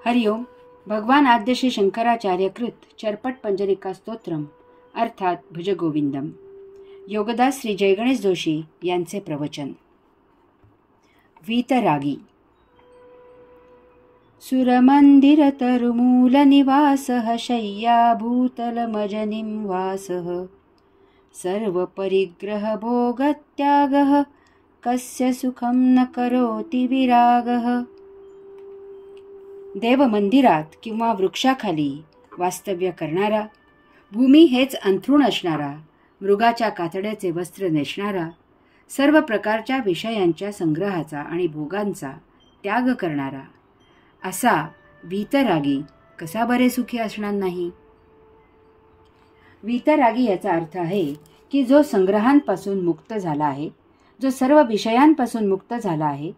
हरिओम. भगवान आद्य श्री शंकराचार्य कृत चरपट पंजरिका स्तोत्रम अर्थात भुजगोविंदम. योगदास श्री जयगणेश जोशी यांचे प्रवचन. वीतरागी. सुरमंदिर तरुमूल निवासः शय्या भूतलमजनिं वासः सर्व परिग्रह भोगत्यागः कस्य सुखं न करोति विरागः. देवमंदिरात किंवा वृक्षाखाली वास्तव्य करणारा, भूमी हेच अंथरूण असणारा, मृगाच्या कातड्याचे वस्त्र नेसणारा, सर्व प्रकारच्या विषयांच्या संग्रहाचा आणि भोगांचा त्याग करणारा असा वीतरागी कसा बरे सुखी असणार नाही. वीतरागी याचा अर्थ आहे की जो संग्रहांपासून मुक्त झाला आहे, जो सर्व विषयांपासून मुक्त झाला आहे,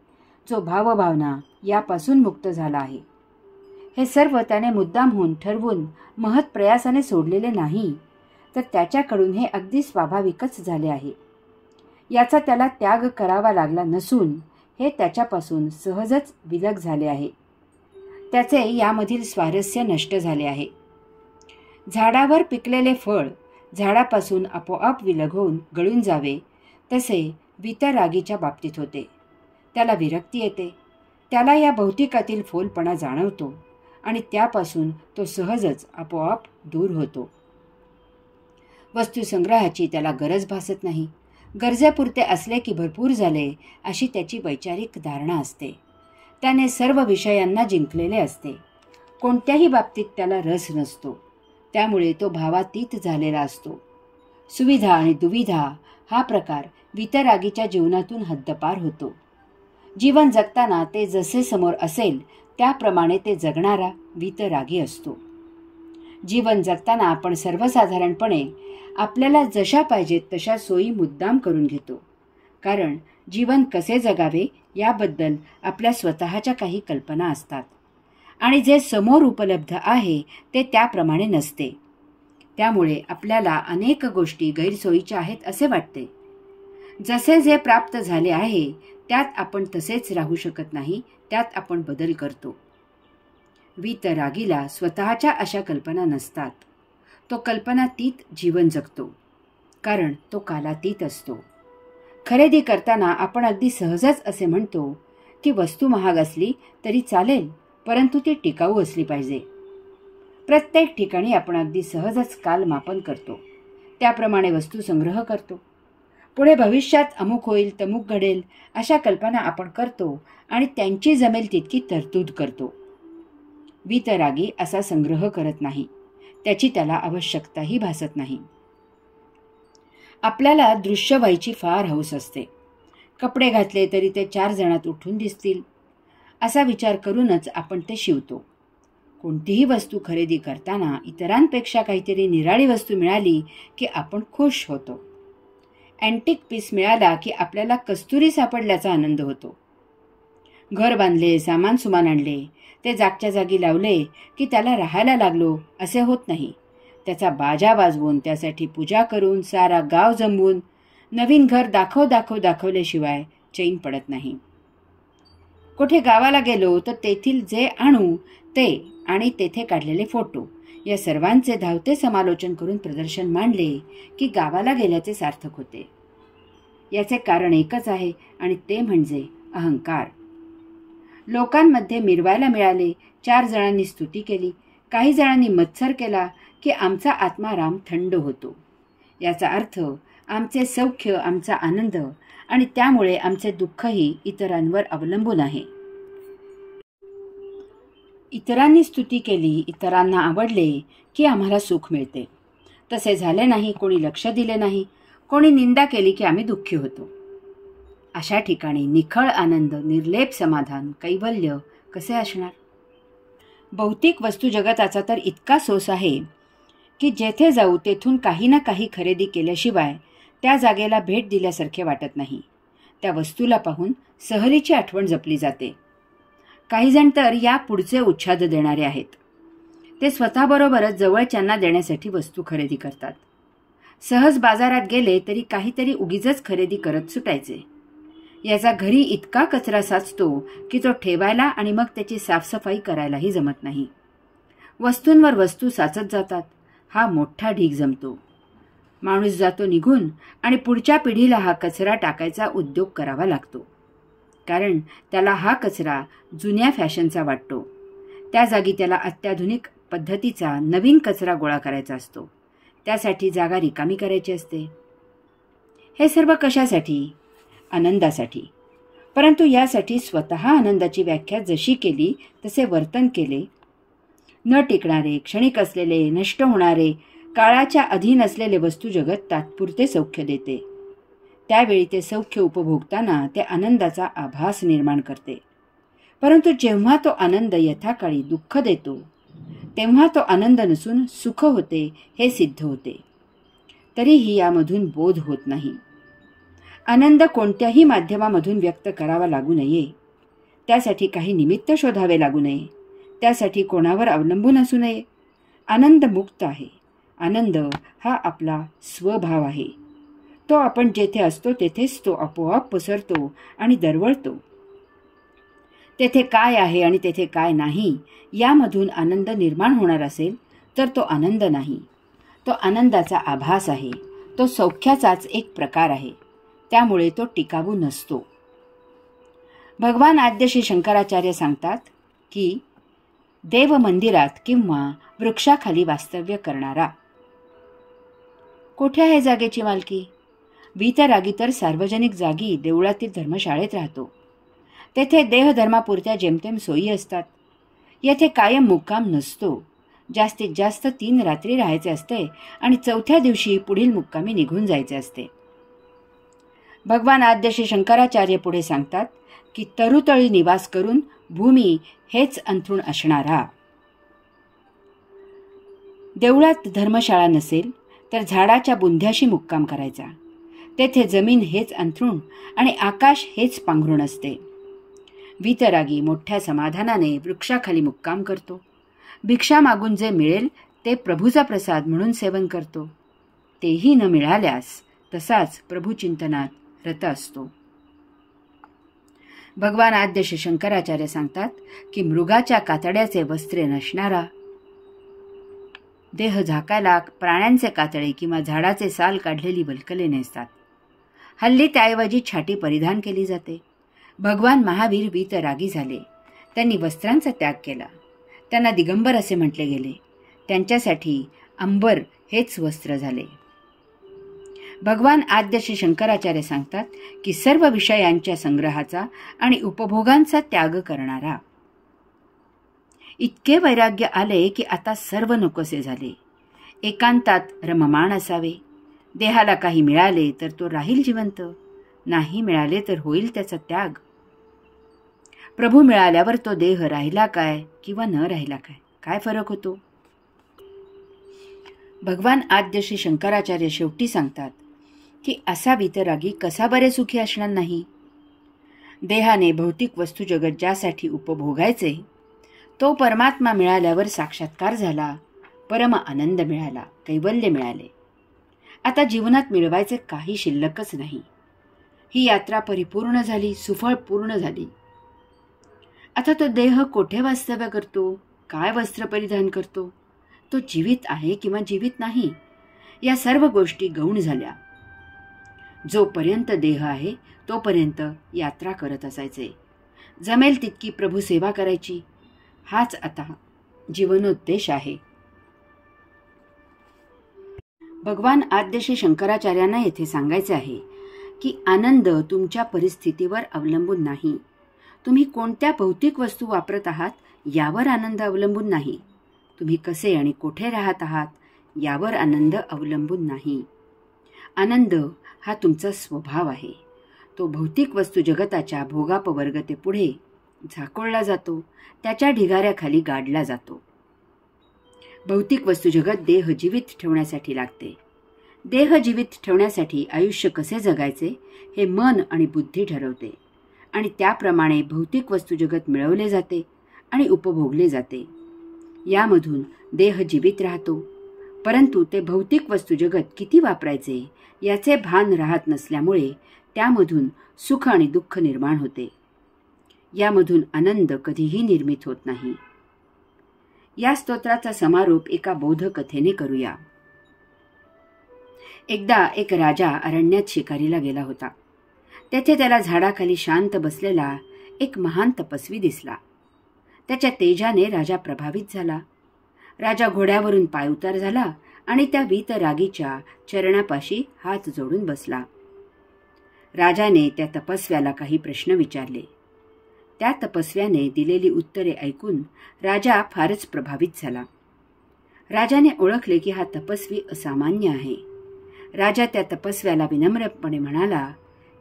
जो भावभावना यापासून मुक्त झाला आहे. हे सर्व त्याने मुद्दामहून ठरवून महत् प्रयासाने सोडलेले नाही, तर त्याच्याकडून हे अगदी स्वाभाविकच झाले आहे. याचा त्याला त्याग करावा लागला नसून हे त्याच्यापासून सहजच विलग झाले आहे. त्याचे यामधील स्वारस्य नष्ट झाले आहे. झाडावर पिकलेले फळ झाडापासून आपोआप विलग होऊन गळून जावे, तसे वीतरागीच्या बाबतीत होते. त्याला विरक्ती येते, त्याला या भौतिकातील फोलपणा जाणवतो आणि त्यापासून तो सहजच आपोआप दूर होतो. वस्तुसंग्रहाची त्याला गरज भासत नाही. गरजेपुरते असले की भरपूर झाले अशी त्याची वैचारिक धारणा असते. त्याने सर्व विषयांना जिंकलेले असते. कोणत्याही बाबतीत त्याला रस नसतो, त्यामुळे तो भावातीत झालेला असतो. सुविधा आणि दुविधा हा प्रकार वीतरागीच्या जीवनातून हद्दपार होतो. जीवन जगताना ते जसे समोर असेल त्याप्रमाणे ते जगणारा वीतरागी असतो. जीवन जगताना आपण सर्वसाधारणपणे आपल्याला जशा पाहिजेत तशा सोयी मुद्दाम करून घेतो, कारण जीवन कसे जगावे याबद्दल आपल्या स्वतःच्या काही कल्पना असतात आणि जे समोर उपलब्ध आहे ते त्याप्रमाणे नसते. त्यामुळे आपल्याला अनेक गोष्टी गैरसोयीच्या आहेत असे वाटते. जसे जे प्राप्त झाले आहे त्यात आपण तसेच राहू शकत नाही, त्यात आपण बदल करतो. वीतरागीला स्वतःच्या अशा कल्पना नसतात. तो कल्पनातीत जीवन जगतो, कारण तो कालातीत असतो. खरेदी करताना आपण अगदी सहजच असे म्हणतो की वस्तू महाग असली तरी चालेल, परंतु ती टिकाऊ असली पाहिजे. प्रत्येक ठिकाणी आपण अगदी सहजच कालमापन करतो, त्याप्रमाणे वस्तू संग्रह करतो. पुढे भविष्यात अमुक होईल तमुक घडेल अशा कल्पना आपण करतो आणि त्यांची जमेल तितकी तरतूद करतो. वीतरागी असा संग्रह करत नाही, त्याची त्याला आवश्यकताही भासत नाही. आपल्याला दृश्य व्हायची फार हौस असते. कपडे घातले तरी ते 4 जणात उठून दिसतील असा विचार करूनच आपण ते शिवतो. कोणतीही वस्तू खरेदी करताना इतरांपेक्षा काहीतरी निराळी वस्तू मिळाली की आपण खुश होतो. अँटिक पीस मिळाला की आपल्याला कस्तुरी सापडल्याचा आनंद होतो. घर बांधले, सामान सुमान आणले, ते जागच्या जागी लावले की त्याला राहायला लागलो असे होत नाही. त्याचा बाजा वाजवून, त्यासाठी पूजा करून, सारा गाव जमवून नवीन घर दाखवल्याशिवाय चैन पडत नाही. कुठे गावाला गेलो तर तेथील जे आणू ते आणि तेथे काढलेले फोटो या सर्वांचे धावते समालोचन करून प्रदर्शन मांडले की गावाला गेल्याचे सार्थक होते. याचे कारण एकच आहे आणि ते म्हणजे अहंकार. लोकांमध्ये मिरवायला मिळाले, 4 जणांनी स्तुती केली, काही जणांनी मत्सर केला की आमचा आत्माराम थंड होतो. याचा अर्थ आमचे सौख्य, आमचा आनंद आणि त्यामुळे आमचे दुःखही इतरांवर अवलंबून आहे. इतरांनी स्तुती केली, इतरांना आवडले की आम्हाला सुख मिळते. तसे झाले नाही, कोणी लक्ष दिले नाही, कोणी निंदा केली की आम्ही दुःखी होतो. अशा ठिकाणी निखळ आनंद, निर्लेप समाधान, कैवल्य कसे असणार? भौतिक वस्तू जगताचा तर इतका सोस आहे की जेथे जाऊ तेथून काही ना काही खरेदी केल्याशिवाय त्या जागेला भेट दिल्यासारखे वाटत नाही. त्या वस्तूला पाहून सहलीची आठवण जपली जाते. काही जण तर या पुढचे उच्छाद देणारे आहेत. ते स्वतःबरोबरच जवळच्यांना देण्यासाठी वस्तू खरेदी करतात. सहज बाजारात गेले तरी काहीतरी उगीचच खरेदी करत सुटायचे. याचा घरी इतका कचरा साचतो की तो ठेवायला आणि मग त्याची साफसफाई करायलाही जमत नाही. वस्तूंवर वस्तू साचत जातात. हा मोठा ढीग जमतो. माणूस जातो निघून आणि पुढच्या पिढीला हा कचरा टाकायचा उद्योग करावा लागतो. कारण त्याला हा कचरा जुन्या फॅशनचा वाटतो. त्या जागी त्याला अत्याधुनिक पद्धतीचा नवीन कचरा गोळा करायचा असतो. त्यासाठी जागा रिकामी करायची असते. हे सर्व कशासाठी? आनंदासाठी. परंतु यासाठी स्वतः आनंदाची व्याख्या जशी केली तसे वर्तन केले, न टिकणारे, क्षणिक असलेले, नष्ट होणारे, काळाच्या अधीन असलेले वस्तू जगत तात्पुरते सौख्य देते. त्यावेळी ते सौख्य उपभोगताना ते आनंदाचा आभास निर्माण करते. परंतु जेव्हा तो आनंद यथाकाळी दुःख देतो तेव्हा तो आनंद नसून सुख होते हे सिद्ध होते. तरीही यामधून बोध होत नाही. आनंद कोणत्याही माध्यमामधून व्यक्त करावा लागू नये. त्यासाठी काही निमित्त शोधावे लागू नये. त्यासाठी कोणावर अवलंबून असू नये. आनंद मुक्त आहे. आनंद हा आपला स्वभाव आहे. तो आपण जेथे असतो तेथेच तो आपोआप पसरतो आणि दरवळतो. तेथे काय आहे आणि तेथे काय नाही यामधून आनंद निर्माण होणार असेल तर तो आनंद नाही. तो आनंदाचा आभास आहे. तो सौख्याचाच एक प्रकार आहे. त्यामुळे तो टिकाऊ नसतो. भगवान आद्य श्री शंकराचार्य सांगतात की देव मंदिरात किंवा वृक्षाखाली वास्तव्य करणारा. कोठे आहे जागेची मालकी? वीतरागी तर सार्वजनिक जागी देवळातील धर्मशाळेत राहतो. तेथे देहधर्मापुरत्या जेमतेम सोयी असतात. येथे कायम मुक्काम नसतो. जास्तीत जास्त 3 रात्री राहायचे असते आणि 4थ्या दिवशी पुढील मुक्कामी निघून जायचे असते. भगवान आद्य श्री शंकराचार्य पुढे सांगतात की तरुतळी निवास करून भूमी हेच अंथरूण असणारा. देवळात धर्मशाळा नसेल तर झाडाच्या बुंध्याशी मुक्काम करायचा. तेथे जमीन हेच अंथरूण आणि आकाश हेच पांघरूण असते. वीतरागी मोठ्या समाधानाने वृक्षाखाली मुक्काम करतो. भिक्षा मागून जे मिळेल ते प्रभूचा प्रसाद म्हणून सेवन करतो. तेही न मिळाल्यास तसाच प्रभुचिंतनात रत असतो. भगवान आद्य श्री शंकराचार्य सांगतात की मृगाच्या कातड्याचे वस्त्रे नसणारा. देह झाकायला प्राण्यांचे कातडे किंवा झाडाचे साल काढलेली वल्कले नेसतात. हल्ली त्याऐवजी छाटी परिधान केली जाते. भगवान महावीर वीतरागी झाले. त्यांनी वस्त्रांचा त्याग केला. त्यांना दिगंबर असे म्हटले गेले. त्यांच्यासाठी अंबर हेच वस्त्र झाले. भगवान आद्य श्री शंकराचार्य सांगतात की सर्व विषयांच्या संग्रहाचा आणि उपभोगांचा त्याग करणारा. इतके वैराग्य आले की आता सर्व नकोसे झाले. एकांतात रममाण असावे. देहाला काही मिळाले तर तो राहील जिवंत. नाही मिळाले तर होईल त्याचा त्याग. प्रभू मिळाल्यावर तो देह राहिला काय किंवा न राहिला काय, काय फरक होतो? भगवान आद्य श्री शंकराचार्य शेवटी सांगतात की असा वीतरागी कसा बरे सुखी असणार नाही. देहाने भौतिक वस्तू जगत ज्यासाठी उपभोगायचे तो परमात्मा मिळाल्यावर साक्षात्कार झाला. परम आनंद मिळाला. कैवल्य मिळाले. आता जीवनात मिळवायचे काही शिल्लकच नाही. ही यात्रा परिपूर्ण झाली. सुफळ पूर्ण झाली. आता तो देह कोठे वास्तव्य करतो? काय वस्त्र परिधान करतो? तो जीवित आहे किंवा जीवित नाही या सर्व गोष्टी गौण झाल्या. जोपर्यंत देह आहे तोपर्यंत यात्रा करत असायचे. जमेल तितकी प्रभू सेवा करायची. हाच आता जीवनोद्देश आहे. भगवान आद्य श्री शंकराचार्यांना येथे सांगायचे आहे की आनंद तुमच्या परिस्थितीवर अवलंबून नाही. तुम्ही कोणत्या भौतिक वस्तू वापरत आहात यावर आनंद अवलंबून नाही. तुम्ही कसे आणि कोठे राहत आहात यावर आनंद अवलंबून नाही. आनंद हा तुमचा स्वभाव आहे. तो भौतिक वस्तू जगताच्या भोगापवर्गतेपुढे झाकोळला जातो. त्याच्या ढिगाऱ्याखाली गाडला जातो. भौतिक वस्तू जगत देह जीवित ठेवण्यासाठी लागते. देह जीवित ठेवण्यासाठी आयुष्य कसे जगायचे हे मन आणि बुद्धी ठरवते आणि त्याप्रमाणे भौतिक वस्तू जगत मिळवले जाते आणि उपभोगले जाते. यामधून देह जीवित राहतो. परंतु ते भौतिक वस्तू जगत किती वापरायचे याचे भान राहत नसल्यामुळे त्यामधून सुख आणि दुःख निर्माण होते. यामधून आनंद कधीही निर्मित होत नाही. या स्तोत्राचा समारोप एका बोधकथेने करूया. एकदा एक राजा अरण्यात शिकारीला गेला होता. तेथे त्याला झाडाखाली शांत बसलेला एक महान तपस्वी दिसला. त्याच्या तेजाने राजा प्रभावित झाला. राजा घोड्यावरून पायउतार झाला आणि त्या वीतरागीच्या चरणापाशी हात जोडून बसला. राजाने त्या तपस्व्याला काही प्रश्न विचारले. त्या तपस्व्याने दिलेली उत्तरे ऐकून राजा फारच प्रभावित झाला. राजाने ओळखले की हा तपस्वी असामान्य आहे. राजा त्या तपस्व्याला विनम्रपणे म्हणाला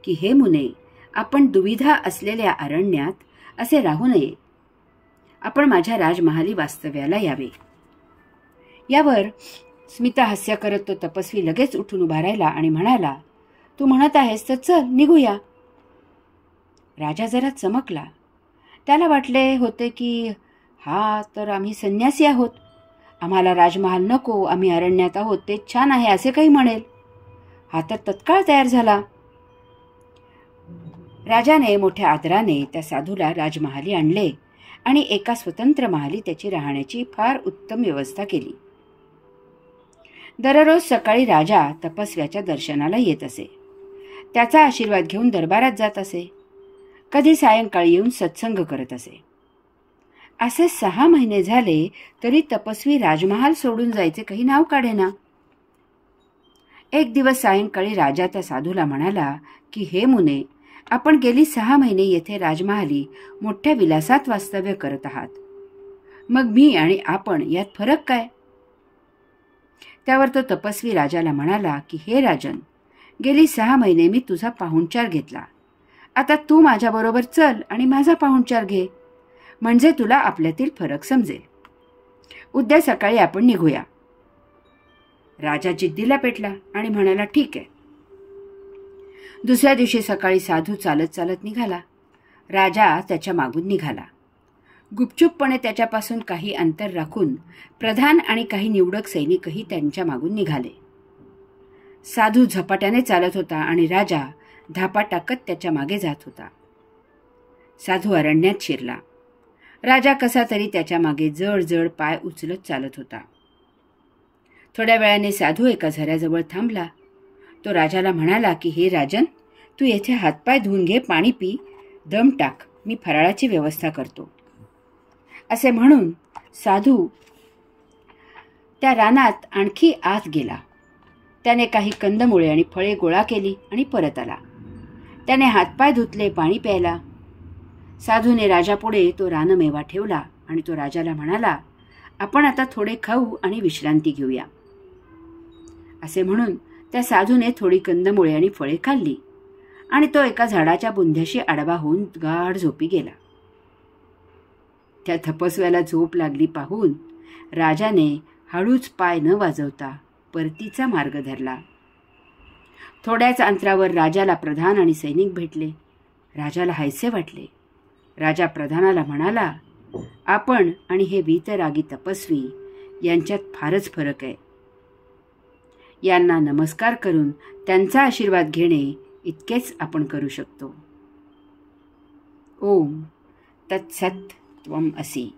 की हे मुने, आपण दुविधा असलेल्या अरण्यात असे राहू नये. आपण माझ्या राजमहाली वास्तव्याला यावे. यावर स्मितहास्य करत तो तपस्वी लगेच उठून उभा राहिला आणि म्हणाला, तू म्हणत आहेस तर चल निघूया. राजा जरा चमकला. त्याला वाटले होते की हा तर आम्ही संन्यासी आहोत, आम्हाला राजमहाल नको, आम्ही अरण्यात आहोत, ते छान आहे असे काही म्हणेल. हा तर तत्काळ तयार झाला. राजाने मोठ्या आदराने त्या साधूला राजमहाली आणले आणि एका स्वतंत्र महाली त्याची राहण्याची फार उत्तम व्यवस्था केली. दररोज सकाळी राजा तपस्व्याच्या दर्शनाला येत असे. त्याचा आशीर्वाद घेऊन दरबारात जात असे. कधी सायंकाळी येऊन सत्संग करत असे. असे 6 महिने झाले तरी तपस्वी राजमहाल सोडून जायचे काही नाव काढेना. एक दिवस सायंकाळी राजा त्या साधूला म्हणाला की हे मुने, आपण गेली 6 महिने येथे राजमहाली मोठ्या विलासात वास्तव्य करत आहात. मग मी आणि आपण यात फरक काय? त्यावर तो तपस्वी राजाला म्हणाला की हे राजन, गेली 6 महिने मी तुझा पाहुणचार घेतला. आता तू माझ्याबरोबर चल आणि माझा पाहुणचार घे, म्हणजे तुला आपल्यातील फरक समजेल. उद्या सकाळी आपण निघूया. राजा जिद्दीला पेटला आणि म्हणाला ठीक आहे. दुसऱ्या दिवशी सकाळी साधू चालत चालत निघाला. राजा त्याच्या मागून निघाला. गुपचूपपणे त्याच्यापासून काही अंतर राखून प्रधान आणि काही निवडक सैनिकही त्यांच्या मागून निघाले. साधू झपाट्याने चालत होता आणि राजा धापा टाकत त्याच्या मागे जात होता. साधू अरण्यात शिरला. राजा कसा तरी त्याच्या मागे जड जड पाय उचलत चालत होता. थोड्या वेळाने साधू एका झऱ्याजवळ थांबला. तो राजाला म्हणाला की हे राजन, तू येथे हातपाय धुवून घे, पाणी पी, दम टाक, मी फराळाची व्यवस्था करतो. असे म्हणून साधू त्या रानात आणखी आत गेला. त्याने काही कंदमुळे आणि फळे गोळा केली आणि परत आला. त्याने हातपाय धुतले, पाणी प्यायला. साधूने राजापुढे तो रानमेवा ठेवला आणि तो राजाला म्हणाला, आपण आता थोडे खाऊ आणि विश्रांती घेऊया. असे म्हणून त्या साधूने थोडी कंदमुळे आणि फळे खाल्ली आणि तो एका झाडाच्या बुंध्याशी आडवा होऊन गाढ झोपी गेला. त्या तपस्व्याला झोप लागली पाहून राजाने हळूच पाय न वाजवता परतीचा मार्ग धरला. थोड्याच अंतरावर राजाला प्रधान आणि सैनिक भेटले. राजाला हायसे वाटले. राजा प्रधानाला म्हणाला, आपण आणि हे वीतरागी तपस्वी यांच्यात फारच फरक आहे. यांना नमस्कार करून त्यांचा आशीर्वाद घेणे इतकेच आपण करू शकतो. ओम तत्सत त्वम असि.